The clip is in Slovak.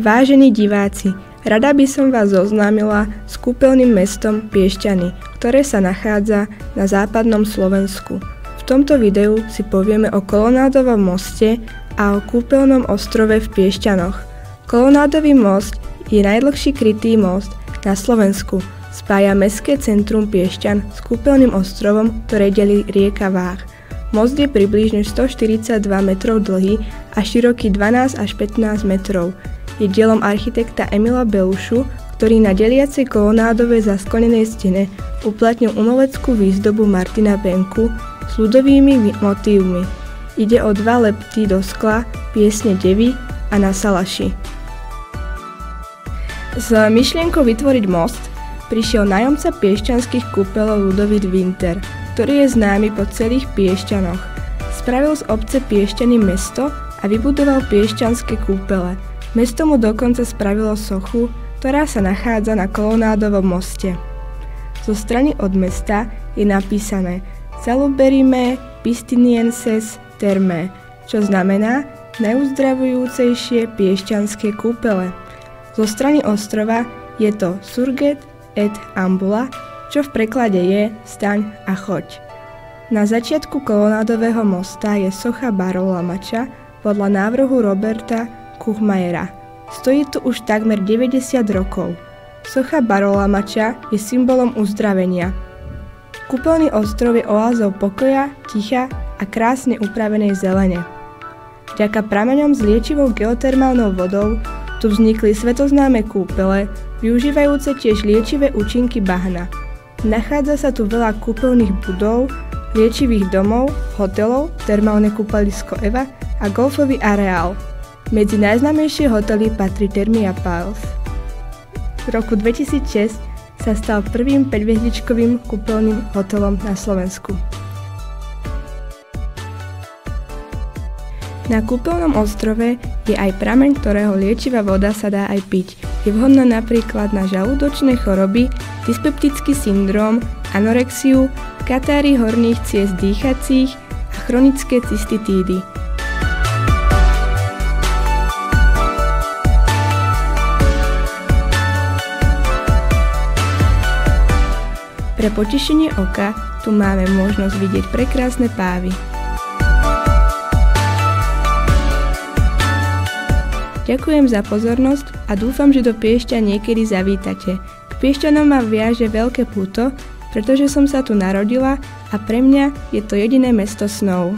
Vážení diváci, rada by som vás zoznámila s kúpeľným mestom Piešťany, ktoré sa nachádza na západnom Slovensku. V tomto videu si povieme o Kolonádovom moste a o kúpeľnom ostrove v Piešťanoch. Kolonádový most je najdlhší krytý most na Slovensku. Spája mestské centrum Piešťan s kúpeľným ostrovom, ktoré delí rieka Váh. Most je približne 142 metrov dlhý a široký 12 až 15 metrov. Je dielom architekta Emila Belušu, ktorý na deliacej kolonádovej zasklenenej stene uplatnil umeleckú výzdobu Martina Benku s ľudovými motívmi. Ide o dva lepty do skla, piesne Devy a Na salaši. S myšlienkou vytvoriť most prišiel nájomca piešťanských kúpeľov Ľudovít Winter, ktorý je známy po celých Piešťanoch. Spravil z obce Piešťany mesto a vybudoval piešťanské kúpele. Mesto mu dokonca spravilo sochu, ktorá sa nachádza na Kolonádovom moste. Zo strany od mesta je napísané Saluberime Pistinienses Terme, čo znamená najuzdravujúcejšie piešťanské kúpele. Zo strany ostrova je to Surget et Ambula, čo v preklade je Staň a choď. Na začiatku Kolonádového mosta je socha Barolamača podľa návrhu Roberta Kuchmajera. Stojí tu už takmer 90 rokov. Socha Barolamača je symbolom uzdravenia. Kúpeľný ostrov je oázou pokoja, ticha a krásne upravenej zelene. Vďaka prameňom s liečivou geotermálnou vodou tu vznikli svetoznáme kúpele, využívajúce tiež liečivé účinky bahna. Nachádza sa tu veľa kúpeľných budov, liečivých domov, hotelov, termálne kúpalisko Eva a golfový areál. Medzi najznámejšie hotely patrí Thermia Palace. V roku 2006 sa stal prvým 5-hviezdičkovým kúpeľným hotelom na Slovensku. Na kúpeľnom ostrove je aj prameň, ktorého liečivá voda sa dá aj piť. Je vhodná napríklad na žalúdočné choroby, dyspeptický syndróm, anorexiu, katáry horných ciest dýchacích a chronické cystitídy. Pre potešenie oka tu máme možnosť vidieť prekrásne pávy. Ďakujem za pozornosť a dúfam, že do Piešťan niekedy zavítate. K Piešťanom ma viaže veľké púto, pretože som sa tu narodila a pre mňa je to jediné mesto snov.